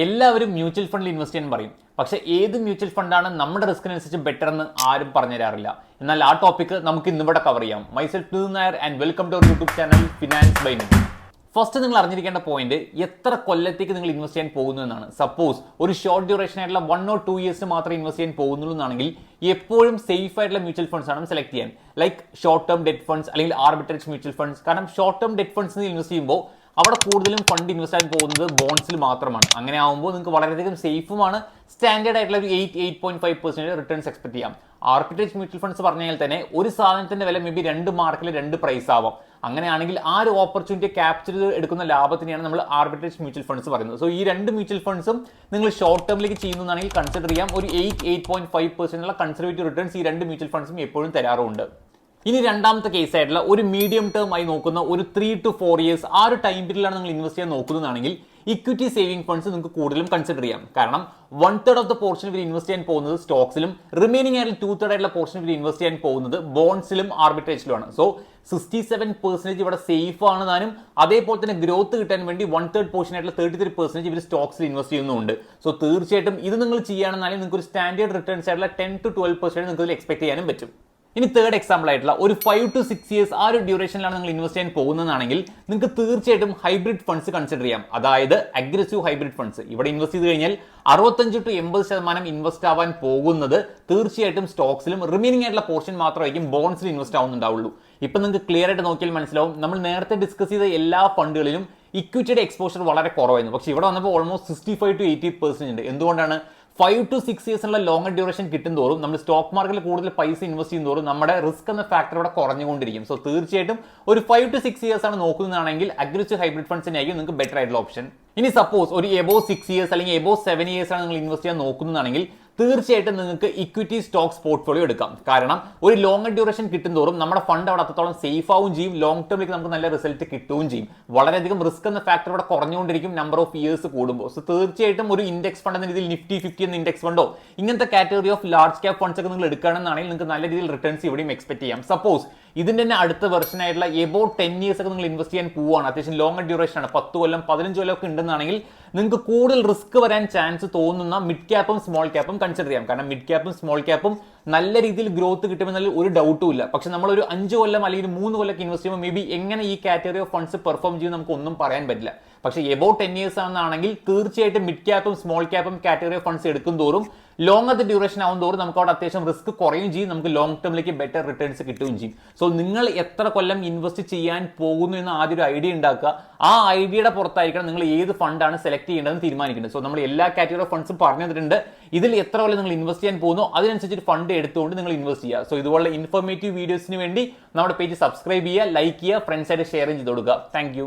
എല്ലാവരും മ്യൂച്വൽ ഫണ്ടിൽ ഇൻവെസ്റ്റ് ചെയ്യാൻ പറയും. പക്ഷേ ഏത് മ്യൂച്വൽ ഫണ്ടാണ് നമ്മുടെ റിസ്കിനനുസരിച്ച് ബെറ്റർ എന്ന് ആരും പറഞ്ഞു തരാറില്ല. എന്നാൽ ആ ടോപ്പിക് നമുക്ക് ഇന്നിവിടെ കവർ ചെയ്യാം. Myself Nithin Nair and welcome to our YouTube channel finance by Nithin. First നിങ്ങൾ അറിഞ്ഞിരിക്കേണ്ട പോയിന്റ് എത്ര കൊല്ലത്തേക്ക് നിങ്ങൾ ഇൻവെസ്റ്റ് ചെയ്യാൻ പോകുന്നു എന്നാണ്. സപ്പോസ് ഒരു ഷോർട്ട് ഡ്യൂറേഷൻ ആയിട്ടുള്ള 1 or 2 years മാത്രമേ ഇൻവെസ്റ്റ് ചെയ്യാൻ പോകുന്നുള്ളൂ എന്നാണെങ്കിൽ എപ്പോഴും സേഫ് ആയിട്ടുള്ള മ്യൂച്വൽ ഫണ്ട്സ് ആണ് സെലക്ട് ചെയ്യാൻ. Like short term debt funds അല്ലെങ്കിൽ ആർബിട്രേജ് മ്യൂച്വൽ ഫണ്ട്സ്. കാരണം short term debt funds invest ചെയ്യുമ്പോൾ അവിടെ കൂടുതലും ഫണ്ട് ഇൻവെസ്റ്റ് ആയി പോകുന്നത് ബോൺസിൽ മാത്രമാണ്. അങ്ങനെ ആകുമ്പോൾ നിങ്ങൾക്ക് വളരെയധികം സേഫുമാണ്. സ്റ്റാൻഡേർഡ് ആയിട്ടുള്ള ഒരു 8.5% റിട്ടേൺസ് എക്സ്പെക്ട് ചെയ്യാം. ആർബിട്രേജ് മ്യൂച്വൽ ഫണ്ട്സ് പറഞ്ഞാൽ തന്നെ ഒരു സാധനത്തിന്റെ വില മേ ബി 2 മാർക്കിൽ 2 പ്രൈസ് ആവാം. അങ്ങനെയാണെങ്കിൽ ആ ഒരു ഓപ്പർച്യൂണിറ്റി ക്യാപ്ചർ എടുക്കുന്ന ലാഭത്തിനെയാണ് നമ്മൾ ആർബിട്രേജ് മ്യൂച്വൽ ഫണ്ട്സ് പറയുന്നത്. സോ ഈ 2 മ്യൂച്വൽ ഫണ്ട്സും നിങ്ങൾ ഷോർട്ട് ടേമിലേക്ക് ചെയ്യുന്നതാണെങ്കിൽ കൺസിഡർ ചെയ്യാം. ഒരു 8.5% കൺസർവേറ്റീവ് റിട്ടേൺസ് ഈ 2 മ്യൂച്വൽ ഫണ്ട്സും എപ്പോഴും തരാറുണ്ട്. ഇനി രണ്ടാമത്തെ കേസ് ആയിട്ടുള്ള ഒരു മീഡിയം ടേം ആയി നോക്കുന്ന ഒരു 3 to 4 years ആ ഒരു ടൈം പീരീഡിലാണ് നിങ്ങൾ ഇൻവെസ്റ്റ് ചെയ്യാൻ നോക്കുന്നതാണെങ്കിൽ ഇക്വിറ്റി സേവിംഗ് ഫണ്ട്സ് നിങ്ങൾക്ക് കൂടുതലും കൺസിഡർ ചെയ്യാം. കാരണം 1/3 ഓഫ് ദ പോർഷൻ ഇവർ ഇൻവെസ്റ്റ് ചെയ്യാൻ പോകുന്നത് സ്റ്റോക്സിലും റിമൈനിങ് ആയിട്ട് 2/3 ആയിട്ടുള്ള പോർഷൻ ഇവർ ഇൻവെസ്റ്റ് ചെയ്യാൻ പോകുന്നത് ബോൺസിലും ആർബിട്രേജിലുമാണ്. സോ 67% ഇവിടെ സേഫ് ആണ് താനും. അതേപോലെ തന്നെ ഗ്രോത്ത് കിട്ടാൻ വേണ്ടി 1/3 പോർഷൻ ആയിട്ടുള്ള 33% ഇവർ സ്റ്റോക്സിൽ ഇൻവെസ്റ്റ് ചെയ്യുന്നുണ്ട്. സോ തീർച്ചയായിട്ടും ഇത് നിങ്ങൾ ചെയ്യുകയാണെന്നാലും നിങ്ങൾക്ക് ഒരു സ്റ്റാൻഡേർഡ് റിട്ടേൺസ് ആയിട്ടുള്ള 10 to 12% നിങ്ങൾക്ക് ഇതിൽ എക്സ്പെക്ട് ചെയ്യാനും പറ്റും. ഇനി തേർഡ് എക്സാമ്പിൾ ആയിട്ടുള്ള ഒരു 5 to 6 years ആ ഒരു ഡ്യൂറേഷനിലാണ് നിങ്ങൾ ഇൻവെസ്റ്റ് ചെയ്യാൻ പോകുന്നതാണെങ്കിൽ നിങ്ങൾക്ക് തീർച്ചയായിട്ടും ഹൈബ്രിഡ് ഫണ്ട്സ് കൺസിഡർ ചെയ്യാം. അതായത് അഗ്രസീവ് ഹൈബ്രിഡ് ഫണ്ട്സ്. ഇവിടെ ഇൻവെസ്റ്റ് ചെയ്ത് കഴിഞ്ഞാൽ 65 to 80% ഇൻവെസ്റ്റ് ആവാൻ പോകുന്നത് തീർച്ചയായിട്ടും സ്റ്റോക്സിലും റിമൈനിങ് ആയിട്ടുള്ള പോർഷൻ മാത്രമായിരിക്കും ബോൺസിൽ ഇൻവെസ്റ്റ് ആവുന്നുണ്ടാവുള്ളൂ. ഇപ്പൊ നിങ്ങൾക്ക് ക്ലിയർ ആയിട്ട് നോക്കിയാൽ മനസ്സിലാവും. നമ്മൾ നേരത്തെ ഡിസ്കസ് ചെയ്ത എല്ലാ ഫണ്ടുകളിലും ഇക്വിറ്റിയുടെ എക്സ്പോഷർ വളരെ കുറവായിരുന്നു. പക്ഷേ ഇവിടെ വന്നപ്പോൾ ഓൾമോസ്റ്റ് 65 to 80% ഉണ്ട്. എന്തുകൊണ്ടാണ്? 5 to 6 years ഉള്ള ലോങ്ങർ ഡ്യൂറേഷൻ കിട്ടുന്നതോറും നമ്മൾ സ്റ്റോക്ക് മാർക്കറ്റിൽ കൂടുതൽ പൈസ ഇൻവെസ്റ്റ് ചെയ്യുന്നതോറും നമ്മുടെ റിസ്ക് എന്ന ഫാക്ടർ ഇവിടെ കുറഞ്ഞുകൊണ്ടിരിക്കും. സോ തീർച്ചയായിട്ടും ഒരു 5 to 6 years ആണ് നോക്കുന്നതാണെങ്കിൽ അഗ്രസീവ് ഹൈബ്രിഡ് ഫണ്ട്സിനായിരിക്കും നിങ്ങൾക്ക് ബെറ്റർ ആയിട്ടുള്ള ഓപ്ഷൻ. ഇനി സപ്പോസ് ഒരു എബോവ് 6 years അല്ലെങ്കിൽ എബോവ് 7 years ആണ് നിങ്ങൾ ഇൻവെസ്റ്റ് ചെയ്യാൻ നോക്കുന്നതാണെങ്കിൽ തീർച്ചയായിട്ടും നിങ്ങൾക്ക് ഇക്വിറ്റി സ്റ്റോക്സ് പോർട്ട്ഫോളിയോ എടുക്കാം. കാരണം ഒരു ലോങ്ങർ ഡ്യൂറേഷൻ കിട്ടുന്നതോറും നമ്മുടെ ഫണ്ട് അവിടെ അത്രത്തോളം സേഫ് ആവും ചെയ്യും. ലോങ് ടേമിലേക്ക് നമുക്ക് നല്ല റിസൾട്ട് കിട്ടുകയും ചെയ്യും. വളരെയധികം റിസ്ക് എന്ന ഫാക്ടർ ഇവിടെ കുറഞ്ഞുകൊണ്ടിരിക്കും നമ്പർ ഓഫ് ഇയേഴ്സ് കൂടുമ്പോൾ. സോ തീർച്ചയായിട്ടും ഒരു ഇൻഡെക്സ് ഫണ്ട് എന്ന രീതിയിൽ നിഫ്റ്റി 50 എന്ന ഇൻഡെക്സ് ഫണ്ടോ ഇങ്ങനത്തെ category of large cap funds ഒക്കെ നിങ്ങൾ എടുക്കുകയാണെന്നാണെങ്കിൽ നിങ്ങൾക്ക് നല്ല രീതിയിൽ റിട്ടേൺസ് ഇവിടെയും എക്സ്പെക്ട് ചെയ്യാം. സപ്പോസ് ഇതിന്റെ തന്നെ അടുത്ത വെർഷൻ ആയിട്ടുള്ള എബോവ് 10 years ഒക്കെ നിങ്ങൾ ഇൻവെസ്റ്റ് ചെയ്യാൻ പോവുകയാണ്, അത്യാവശ്യം ലോങ്ങർ ഡ്യൂറേഷൻ ആണ്, 10 കൊല്ലം 15 കൊല്ലം ഒക്കെ ഉണ്ടെന്നാണെങ്കിൽ നിങ്ങൾക്ക് കൂടുതൽ റിസ്ക് വരാൻ ചാൻസ് തോന്നുന്ന മിഡ് ക്യാപ്പും സ്മോൾ ക്യാപ്പും കൺസിഡർ ചെയ്യാം. കാരണം മിഡ് ക്യാപ്പും സ്മോൾ ക്യാപ്പും നല്ല രീതിയിൽ ഗ്രോത്ത് കിട്ടുമെന്നുള്ള ഒരു ഡൗട്ടും ഇല്ല. പക്ഷെ നമ്മൾ ഒരു 5 കൊല്ലം അല്ലെങ്കിൽ 3 കൊല്ലം ഇൻവെസ്റ്റ് ചെയ്യുമ്പോൾ മേ ബി എങ്ങനെ ഈ കാറ്റഗറി ഓഫ് ഫണ്ട്സ് പെർഫോം ചെയ്യും നമുക്ക് ഒന്നും പറയാൻ പറ്റില്ല. പക്ഷേ എബോവ് 10 years ആണെന്നാണെങ്കിൽ തീർച്ചയായിട്ടും മിഡ് ക്യാപ്പും സ്മോൾ ക്യാപ്പും കാറ്റഗറി ഓഫ് ഫണ്ട്സ് എടുക്കും തോറും ലോങ്ങർ ഡ്യൂറേഷൻ ആവും തോറും നമുക്ക് അവിടെ അത്യാവശ്യം റിസ്ക് കുറയും ചെയ്യും. നമുക്ക് ലോങ് ടേമിലേക്ക് ബെറ്റർ റിട്ടേൺസ് കിട്ടുകയും ചെയ്യും. സോ നിങ്ങൾ എത്ര കൊല്ലം ഇൻവെസ്റ്റ് ചെയ്യാൻ പോകുന്നു എന്ന് ആദ്യം ഒരു ഐഡിയ ഉണ്ടാക്കുക. ആ ഐഡിയയുടെ പുറത്തായിരിക്കണം നിങ്ങൾ ഏത് ഫണ്ടാണ് സെലക്ട് ചെയ്യേണ്ടതെന്ന് തീരുമാനിക്കേണ്ടത്. സോ നമ്മൾ എല്ലാ കാറ്റഗറി ഓഫ് ഫണ്ട്സും പറഞ്ഞു തന്നിട്ടുണ്ട്. ഇതിൽ എത്ര കൊല്ലം നിങ്ങൾ ഇൻവെസ്റ്റ് ചെയ്യാൻ പോകുന്നു അതിനനുസരിച്ച് ഫണ്ട് എടുത്തുകൊണ്ട് നിങ്ങൾ ഇൻവെസ്റ്റ് ചെയ്യുക. സോ ഇതുപോലുള്ള ഇൻഫോർമേറ്റീവ് വീഡിയോസിന് വേണ്ടി നമ്മുടെ പേജ് സബ്സ്ക്രൈബ് ചെയ്യുക, ലൈക്ക് ചെയ്യുക, ഫ്രണ്ട്സായിട്ട് ഷെയർ ചെയ്ത് കൊടുക്കുക. Thank you.